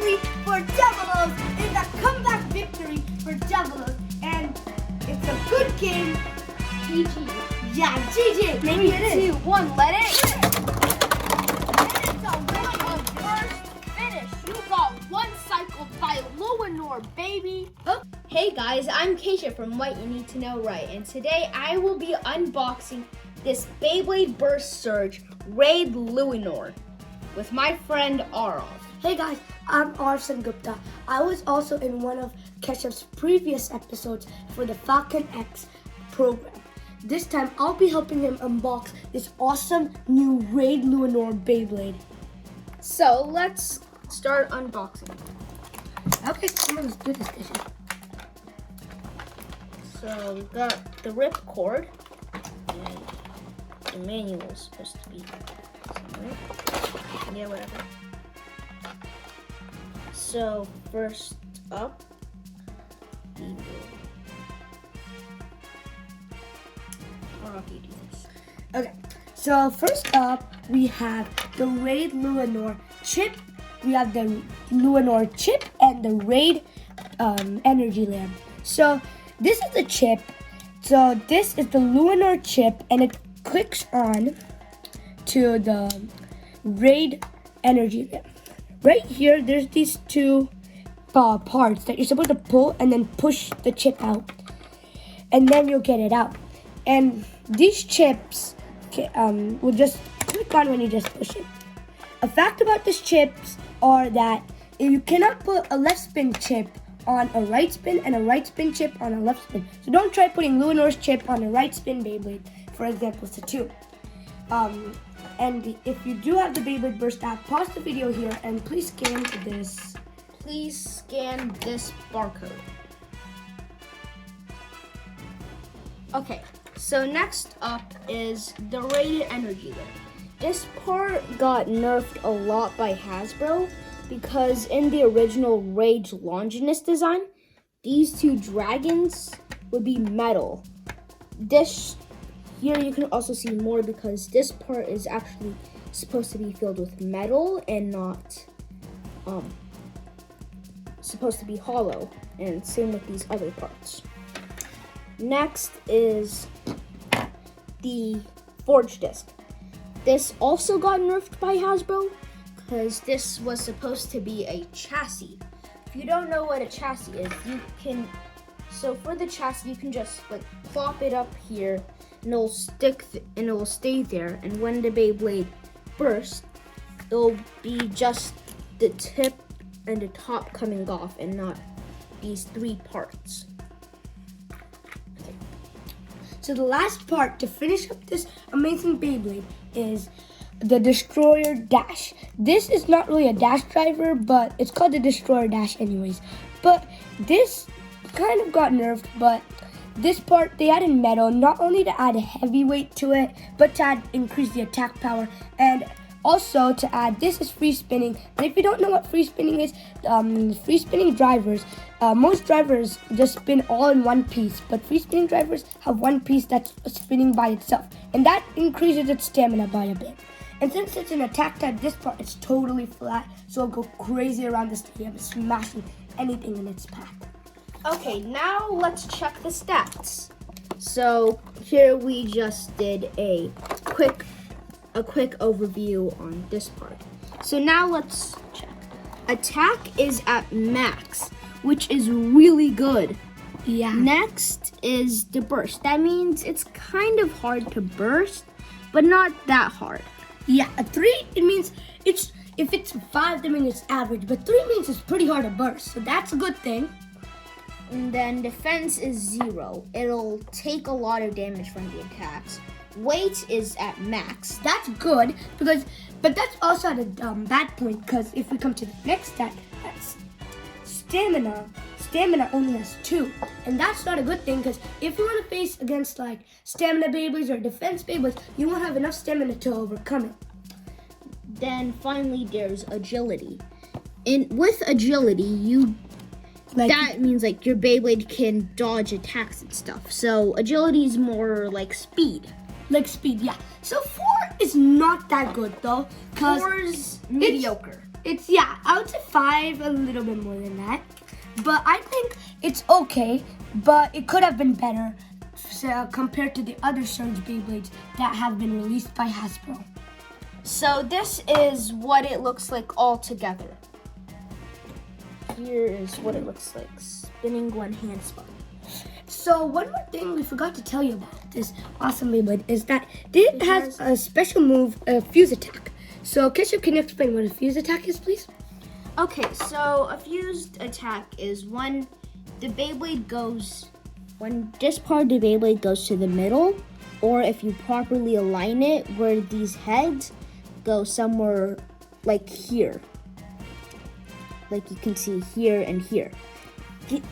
victory for Devilos. It's a comeback victory for Devilos. And it's a good game. GG. Yeah, GG. Maybe it is. 3, 2, 1, let it. It's a win. First finish. You got one cycled by LUINOR, baby. Oh. Hey guys, I'm Keisha from What You Need to Know Right, and today I will be unboxing this Beyblade Burst Surge Raid LUINOR with my friend Arav. Hey guys, I'm Arsen Gupta. I was also in one of Keshav's previous episodes for the Falcon X program. This time, I'll be helping him unbox this awesome new Raid LUINOR Beyblade. So let's start unboxing. Okay, come on, let's do this, Keshav. So we've got the rip cord, and the manual is supposed to be somewhere. Yeah, whatever. So first up, you do this. Okay, so first up, we have the Raid LUINOR chip. We have the LUINOR chip and the Raid energy lamp. So this is the chip. So this is the LUINOR chip, and it clicks on to the Raid energy lamp. Right here, there's these two parts that you're supposed to pull and then push the chip out, and then you'll get it out. And these chips will just click on when you just push it. A fact about these chips are that you cannot put a left spin chip on a right spin and a right spin chip on a left spin. So don't try putting LUINOR's chip on a right spin Beyblade, for example, it's a 2. And if you do have the Beyblade Burst app, pause the video here and please scan this. Please scan this barcode. Okay, so next up is the Raid energy lamp. This part got nerfed a lot by Hasbro because in the original Rage Longinus design, these two dragons would be metal. This here you can also see more because this part is actually supposed to be filled with metal and not supposed to be hollow, and same with these other parts. Next is the forge disc. This also got nerfed by Hasbro because this was supposed to be a chassis. If you don't know what a chassis is, so for the chassis you can just like plop it up here and it'll stick and it will stay there, and when the Beyblade bursts, it'll be just the tip and the top coming off and not these 3 parts. So the last part to finish up this amazing Beyblade is the Destroyer Dash. This is not really a dash driver, but it's called the Destroyer Dash anyways. But this kind of got nerfed, but this part they added metal, not only to add a heavy weight to it, but to increase the attack power, and also to add, this is free spinning. And if you don't know what free spinning is, free spinning drivers, most drivers just spin all in one piece, but free spinning drivers have one piece that's spinning by itself, and that increases its stamina by a bit. And since it's an attack type, this part is totally flat, so it'll go crazy around the stadium, smashing anything in its path. Okay, now let's check the stats. So here we just did a quick overview on this part. So now let's check. Attack is at max, which is really good. Yeah. Next is the burst. That means it's kind of hard to burst, but not that hard. Yeah, a 3, it means if it's 5, that means it's average, but 3 means it's pretty hard to burst, so that's a good thing. And then defense is 0. It'll take a lot of damage from the attacks. Weight is at max. That's good, but that's also at a bad point, because if we come to the next stat, that's stamina. Stamina only has 2, and that's not a good thing, because if you want to face against like stamina Beyblades or defense Beyblades, you won't have enough stamina to overcome it. Then finally there's agility. With agility, that means like your Beyblade can dodge attacks and stuff. So agility is more like speed. Yeah. So 4 is not that good though, cause 4 is mediocre. It's, yeah, I would say 5, a little bit more than that. But I think it's okay, but it could have been better compared to the other Surge Beyblades that have been released by Hasbro. So this is what it looks like all together. Here is what it looks like, spinning when hand spun. So one more thing we forgot to tell you about this awesome Beyblade is that it has a special move, a fuse attack. So Keshav, can you explain what a fuse attack is, please? Okay, so a fused attack is when this part of the Beyblade goes to the middle, or if you properly align it where these heads go somewhere like here. Like you can see here and here.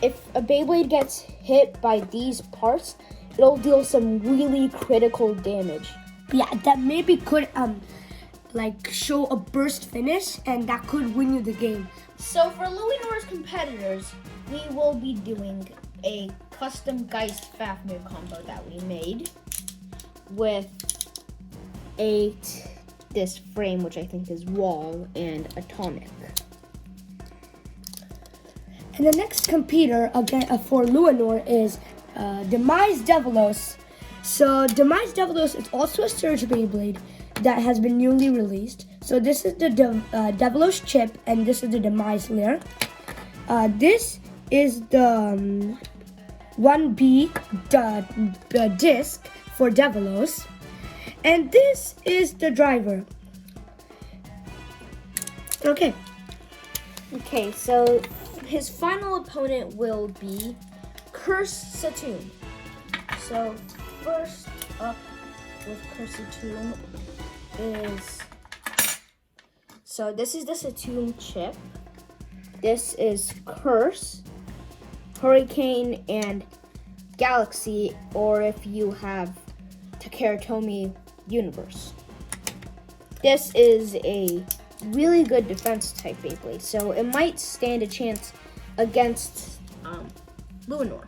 If a Beyblade gets hit by these parts, it'll deal some really critical damage. Yeah, that maybe could like show a burst finish, and that could win you the game. So for LUINOR's competitors, we will be doing a custom Geist Fafnir combo that we made with this frame, which I think is wall and atomic. And the next competitor again for LUINOR is Demise Devilos. So Demise Devilos is also a Surge Beyblade that has been newly released. So this is the Devilos chip, and this is the Demise layer. This is the 1B disc for Devilos, and this is the driver. Okay. Okay, so his final opponent will be Cursed Saturn. So first up with Cursed Saturn is, so this is the Saturn chip. This is Curse, Hurricane, and Galaxy, or if you have Takeratomi Universe. This is a really good defense type Beyblade, so it might stand a chance against LUINOR.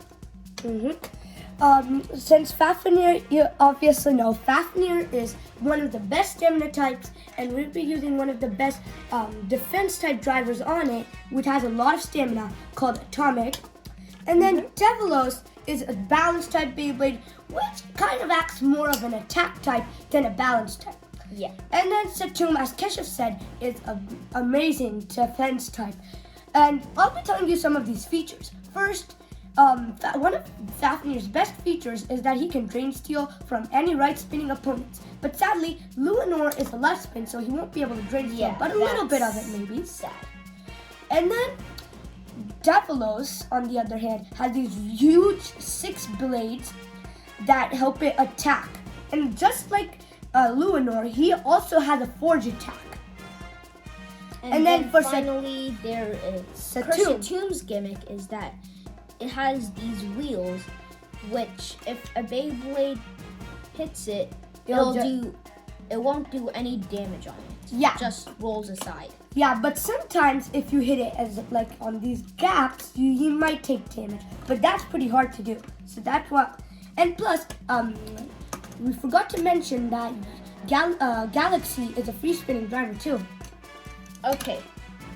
Since Fafnir, you obviously know, Fafnir is one of the best stamina types, and we'll be using one of the best defense type drivers on it, which has a lot of stamina, called Atomic. And then Devilos is a balance type Beyblade, which kind of acts more of an attack type than a balance type. Yeah. And then Saturn, as Keshav said, is an amazing defense type. And I'll be telling you some of these features. First, one of Fafnir's best features is that he can drain steel from any right spinning opponents. But sadly, LUINOR is a left spin, so he won't be able to drain steel, but a little bit of it maybe. Sad. And then Devilos, on the other hand, has these huge 6 blades that help it attack. And just like LUINOR, he also has a forge attack. And then finally, there is Saturn. Saturn's gimmick is that it has these wheels, which if a Beyblade hits it, it won't do any damage on it. Yeah. It just rolls aside. Yeah, but sometimes if you hit it as like on these gaps, you might take damage. But that's pretty hard to do. So that's what. And plus, we forgot to mention that Galaxy is a free spinning driver too. Okay,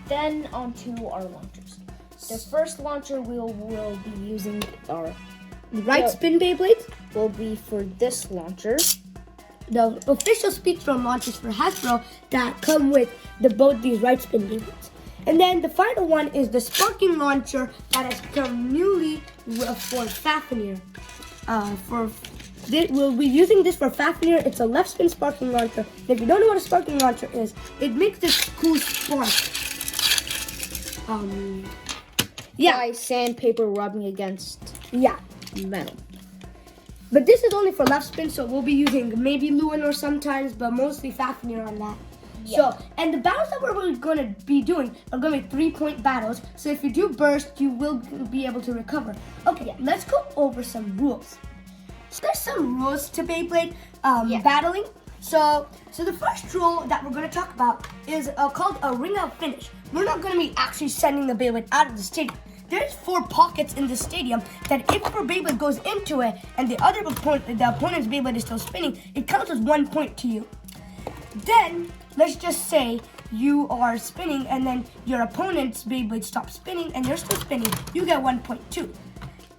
then on to our launchers. The first launcher we'll be using our right spin Beyblades will be for this launcher. The official Speedstone launchers for Hasbro that come with both these right spin Beyblades. And then the final one is the Sparking launcher that has come newly for Fafnir. We'll be using this for Fafnir. It's a left spin sparking launcher. If you don't know what a sparking launcher is, it makes this cool spark. By sandpaper rubbing against metal. But this is only for left spin, so we'll be using maybe LUINOR sometimes, but mostly Fafnir on that. Yeah. So, and the battles that we're going to be doing are going to be 3-point battles. So if you do burst, you will be able to recover. Okay, let's go over some rules. So there's some rules to Beyblade battling. So the first rule that we're going to talk about is called a ring out finish. We're not going to be actually sending the Beyblade out of the stadium. There's 4 pockets in the stadium that if your Beyblade goes into it and the opponent's Beyblade is still spinning, it counts as 1 point to you. Then let's just say you are spinning and then your opponent's Beyblade stops spinning and you're still spinning, you get 1.2.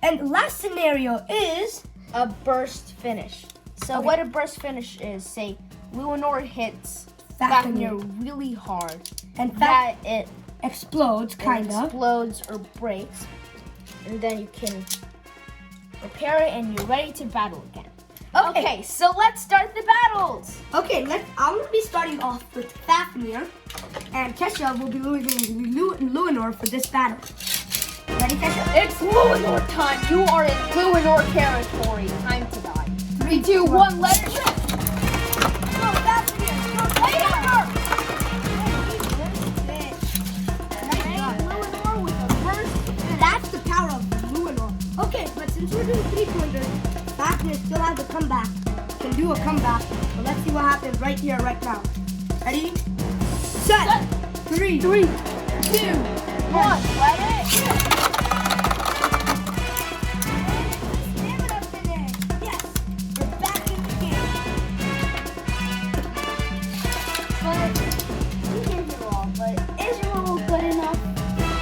And last scenario is a burst finish. So Okay. what a burst finish is, say Luinor hits Fafnir. Fafnir really hard, and that it explodes, kind of. explodes or breaks, and then you can repair it and you're ready to battle again. Okay, so let's start the battles. Okay, I'm gonna be starting off with Fafnir, and Kesha will be losing Luinor for this battle. Ready, Kesha? It's Luinor time. You are in Luinor territory. Time to die. 3, 2, 1, let it rip. Go, Fafnir! Go, Wait Kesha! up! Luinor with a burst. That's the power of Luinor. Okay, but since we're doing 3-pointers, Fafnir still has a comeback. Can do a comeback. So let's see what happens right here, right now. Ready? Set! 3, 2, 1, let it rip. Stamina finish. Yes, we're back in the game. But you gave it all. But is your roll good enough?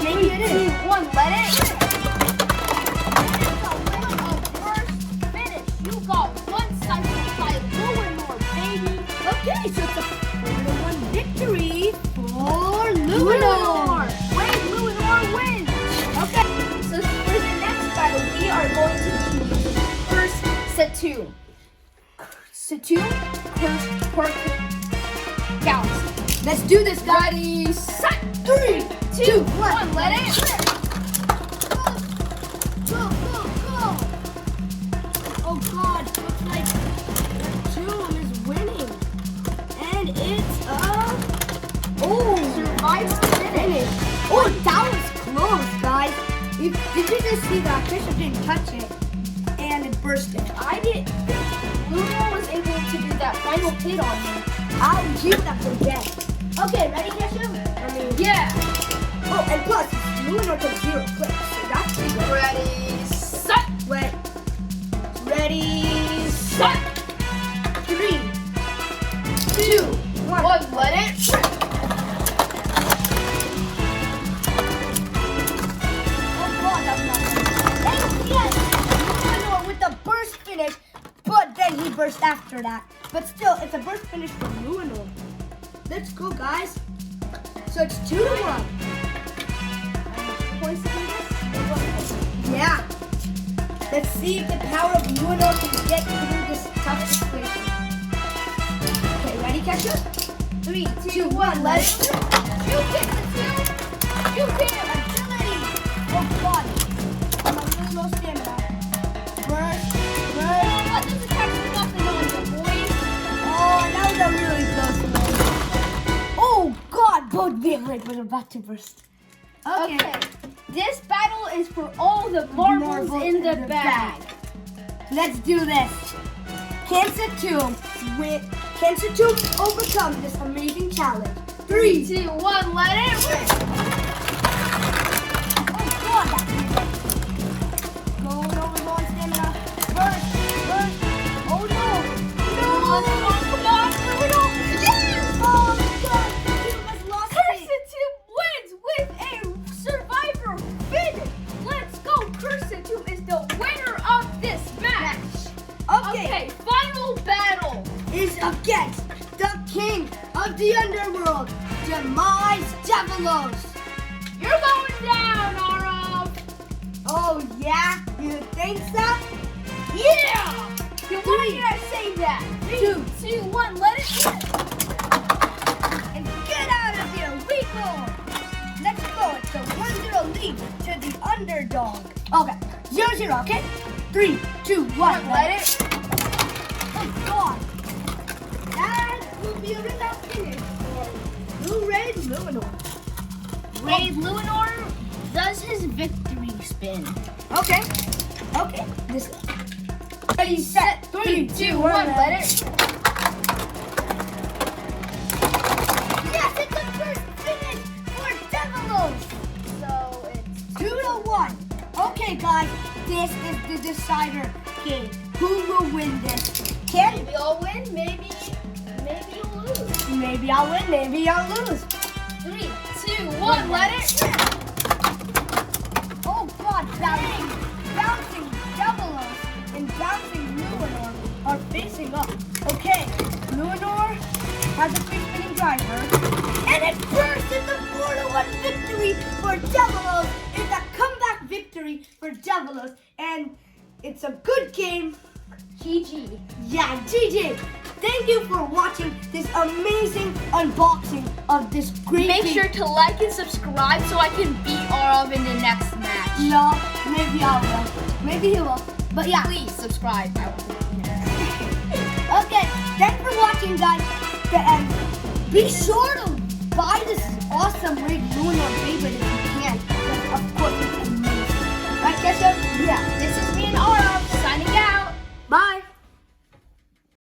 Maybe it 3, is. 2, 1, let it rip. First finish. You got one cycle by Luinor, baby. Okay, so it's a 4-1 victory for Luinor. Wait, Luinor wins. Okay. So for the next battle, we are going to be using first Satum. Satum, Perk, Galaxy. Let's do this, guys. Ready, set. 3, 2, 1. Let it rip. Go, go, go. Oh, God. Looks like Satum is winning. And it's Survivor finish. Oh, that was close, guys. Did you just see that? Bishop didn't touch it. And it bursted. I did. Luinor was able to do that final hit on me. I'll keep that for death. Okay, ready, Kesha? Yeah. Oh, and plus, Luinor took 0 clicks, so that's pretty good. Ready, set. Wait. Ready, Set. 3, 2, 1. 1, let it rip. Oh, God, that's not good. And yes, Luinor with the burst finish, but then he burst after that. But still, it's a burst finish for Luinor. Let's go, guys. So it's 2-1. Points to do this? Yeah. Let's see if the power of Luinor can get through this tough situation. Okay, ready, Kesha? 3, 2, 1, let it rip. You can, Satum. You can. Agility! Oh, God. I'm a little low stamina. Burst, burst. Let this attack me off the nose, boys. Oh, that was a really close one. Oh, God, both Beyblades were about to burst. Okay. This battle is for all the marbles in the bag. Let's do this. Can Satum overcome this amazing challenge? 3, 2, 1, let it rip. Oh, God, that's good. Going over low on stamina. Burst, burst. Oh, no. Come on, Luinor. Yes! Oh, God. Satum has lost it. Cursatum wins with a survivor finish. Let's go. Cursatum is the winner of this match. Okay, final battle. Is against the king of the underworld, Demise Devilos. You're going down, Arav. Oh, yeah? You think so? Yeah. Why did I say that? 3, 2, 1, let it rip. And get out of here, we go! Let's go, it's a 1-0 lead to the underdog. Okay, 0-0, okay? 3, 2, 1, Let it. Oh, God. That will be a result finish for Blue Raid Luinor. Raid Luinor does his victory spin. Okay. Okay. This. Ready, set. 3, 2, 1, let it. Yes, it's the first finish for Devilos. So it's 2-1. Okay, guys, this is the decider game. Who will win this? Can maybe I'll win, maybe you'll lose. maybe I'll win, maybe I'll lose. Come on, let it. Oh God, bouncing Devilos and bouncing LUINOR are facing up. Okay, LUINOR has a free spinning driver, and it bursts into 4-1 victory for Devilos. It's a comeback victory for Devilos, and it's a good game. GG. Yeah, GG. Thank you for watching this amazing unboxing of this great Make game. sure to like and subscribe so I can beat Arav in the next match. No, maybe I will. Maybe he will. But yeah. Please subscribe. Okay, thanks for watching, guys. And be sure to buy this awesome rig LUINOR Beyblade if you can. Because of course it's amazing. Right, Kesha? Yeah, this